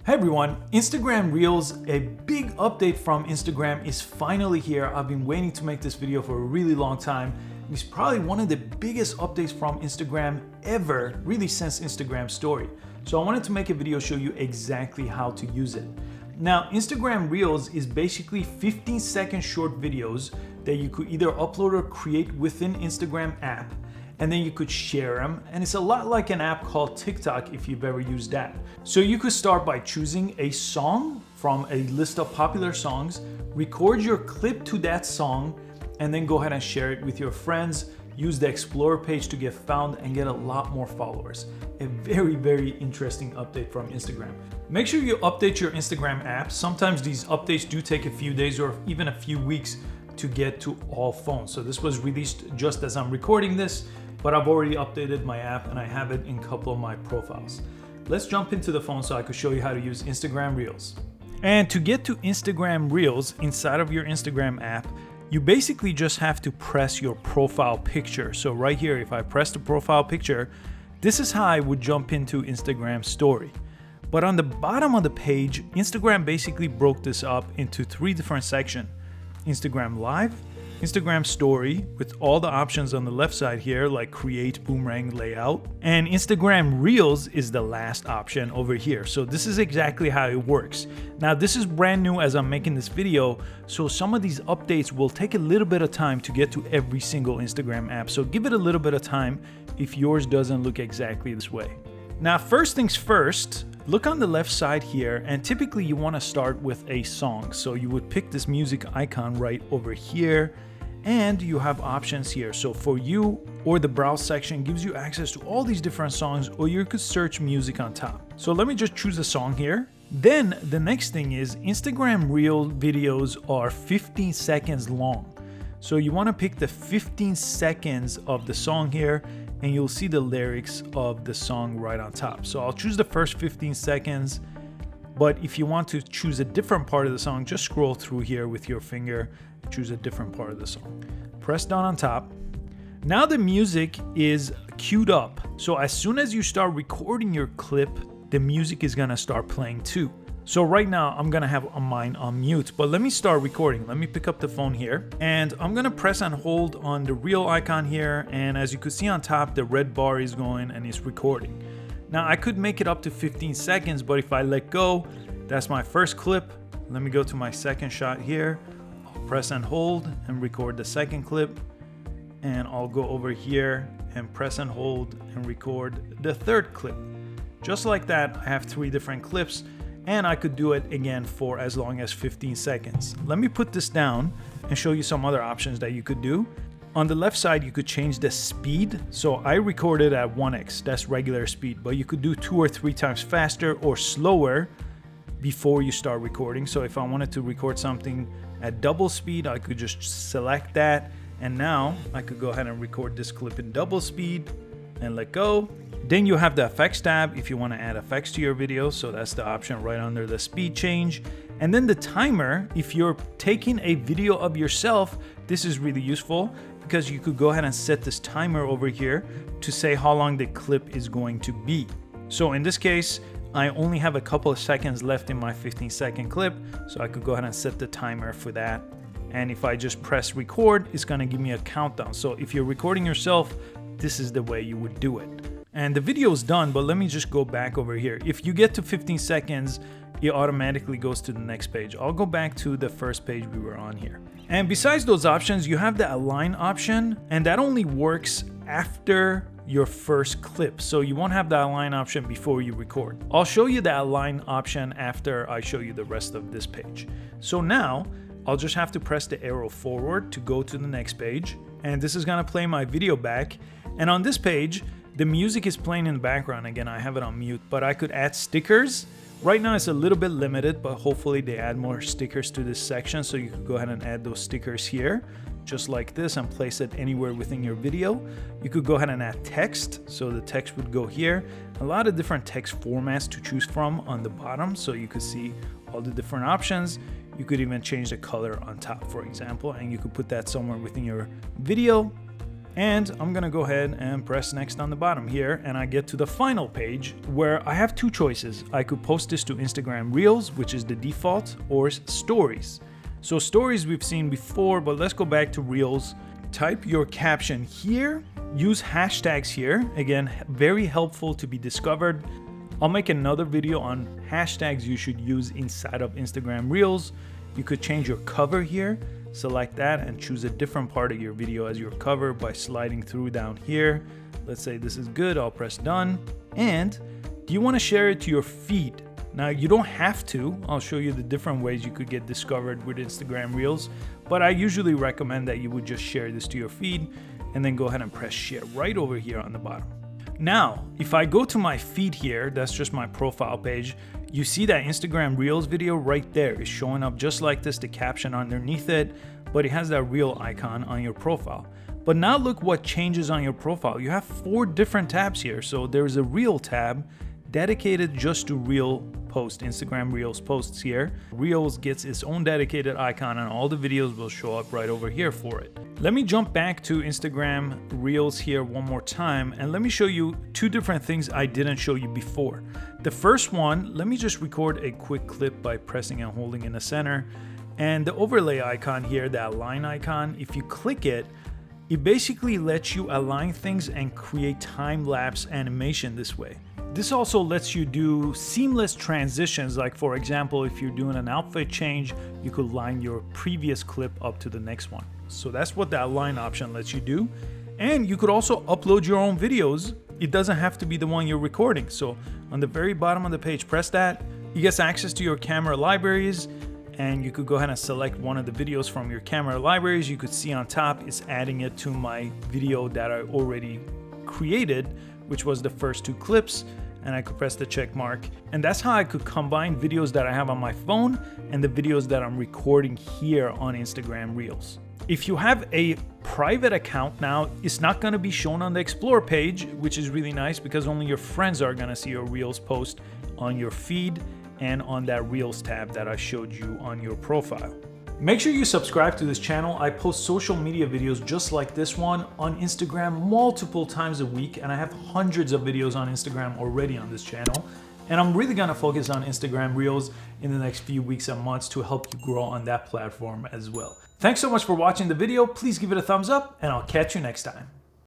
Hey everyone, Instagram Reels, a big update from Instagram is finally here. I've been waiting to make this video for a really long time. It's probably one of the biggest updates from Instagram ever, really since Instagram Story. So I wanted to make a video show you exactly how to use it. Now, Instagram Reels is basically 15-second short videos that you could either upload or create within Instagram app, and then you could share them. And it's a lot like an app called TikTok if you've ever used that. So you could start by choosing a song from a list of popular songs, record your clip to that song, and then go ahead and share it with your friends. Use the Explorer page to get found and get a lot more followers. A very, very interesting update from Instagram. Make sure you update your Instagram app. Sometimes these updates do take a few days or even a few weeks to get to all phones. So this was released just as I'm recording this, but I've already updated my app and I have it in a couple of my profiles. Let's jump into the phone so I could show you how to use Instagram Reels. And to get to Instagram Reels inside of your Instagram app, you basically just have to press your profile picture. So right here, if I press the profile picture, this is how I would jump into Instagram Story. But on the bottom of the page, Instagram basically broke this up into 3 different sections. Instagram Live, Instagram Story with all the options on the left side here like create, boomerang, layout, and Instagram Reels is the last option over here. So this is exactly how it works. Now this is brand new as I'm making this video, so some of these updates will take a little bit of time to get to every single Instagram app. So give it a little bit of time if yours doesn't look exactly this way. Now first things first, look on the left side here, and typically you want to start with a song. So you would pick this music icon right over here, and you have options here. So for you, or the browse section gives you access to all these different songs, or you could search music on top. So let me just choose a song here. Then the next thing is Instagram Reel videos are 15 seconds long. So you want to pick the 15 seconds of the song here, and you'll see the lyrics of the song right on top. So I'll choose the first 15 seconds, but if you want to choose a different part of the song, just scroll through here with your finger, choose a different part of the song. Press down on top. Now the music is queued up. So as soon as you start recording your clip, the music is gonna start playing too. So right now I'm gonna have mine on mute, but let me start recording. Let me pick up the phone here, and I'm gonna press and hold on the reel icon here, and as you can see on top, the red bar is going and it's recording. Now I could make it up to 15 seconds, but if I let go, that's my first clip. Let me go to my second shot here. I'll press and hold and record the second clip, and I'll go over here and press and hold and record the third clip. Just like that, I have 3 different clips, and I could do it again for as long as 15 seconds. Let me put this down and show you some other options that you could do. On the left side, you could change the speed. So I recorded at 1x, that's regular speed, but you could do 2 or 3 times faster or slower before you start recording. So if I wanted to record something at double speed, I could just select that. And now I could go ahead and record this clip in double speed and let go. Then you have the effects tab if you want to add effects to your video. So that's the option right under the speed change. And then the timer, if you're taking a video of yourself, this is really useful because you could go ahead and set this timer over here to say how long the clip is going to be. So in this case, I only have a couple of seconds left in my 15-second clip, so I could go ahead and set the timer for that. And if I just press record, it's gonna give me a countdown. So if you're recording yourself, this is the way you would do it. And the video is done, but let me just go back over here. If you get to 15 seconds, it automatically goes to the next page. I'll go back to the first page we were on here. And besides those options, you have the align option, and that only works after your first clip. So you won't have the align option before you record. I'll show you the align option after I show you the rest of this page. So now I'll just have to press the arrow forward to go to the next page. And this is gonna play my video back. And on this page, the music is playing in the background. Again, I have it on mute, but I could add stickers. Right now it's a little bit limited, but hopefully they add more stickers to this section. So you could go ahead and add those stickers here, just like this, and place it anywhere within your video. You could go ahead and add text. So the text would go here. A lot of different text formats to choose from on the bottom. So you could see all the different options. You could even change the color on top, for example, and you could put that somewhere within your video. And I'm gonna go ahead and press next on the bottom here, and I get to the final page where I have two choices. I could post this to Instagram Reels, which is the default, or Stories. So Stories we've seen before, but let's go back to Reels. Type your caption here, use hashtags here. Again, very helpful to be discovered. I'll make another video on hashtags you should use inside of Instagram Reels. You could change your cover here. Select that and choose a different part of your video as your cover by sliding through down here. Let's say this is good, I'll press done. And do you want to share it to your feed? Now you don't have to. I'll show you the different ways you could get discovered with Instagram Reels, but I usually recommend that you would just share this to your feed and then go ahead and press share right over here on the bottom. Now, if I go to my feed here, that's just my profile page, you see that Instagram Reels video right there is showing up just like this, the caption underneath it, but it has that reel icon on your profile. But now look what changes on your profile. You have 4 different tabs here. So there's a Reel tab dedicated just to Reel post, Instagram Reels posts here. Reels gets its own dedicated icon and all the videos will show up right over here for it. Let me jump back to Instagram Reels here one more time and let me show you 2 different things I didn't show you before. The first one, let me just record a quick clip by pressing and holding in the center. And the overlay icon here, that line icon, if you click it, it basically lets you align things and create time-lapse animation this way. This also lets you do seamless transitions, like for example, if you're doing an outfit change, you could line your previous clip up to the next one. So that's what that line option lets you do. And you could also upload your own videos. It doesn't have to be the one you're recording. So on the very bottom of the page, press that. You get access to your camera libraries, and you could go ahead and select one of the videos from your camera libraries. You could see on top, it's adding it to my video that I already created, which was the first 2 clips. And I could press the check mark. And that's how I could combine videos that I have on my phone and the videos that I'm recording here on Instagram Reels. If you have a private account now, it's not gonna be shown on the Explore page, which is really nice because only your friends are gonna see your Reels post on your feed and on that Reels tab that I showed you on your profile. Make sure you subscribe to this channel. I post social media videos just like this one on Instagram multiple times a week, and I have hundreds of videos on Instagram already on this channel. And I'm really gonna focus on Instagram Reels in the next few weeks and months to help you grow on that platform as well. Thanks so much for watching the video. Please give it a thumbs up, and I'll catch you next time.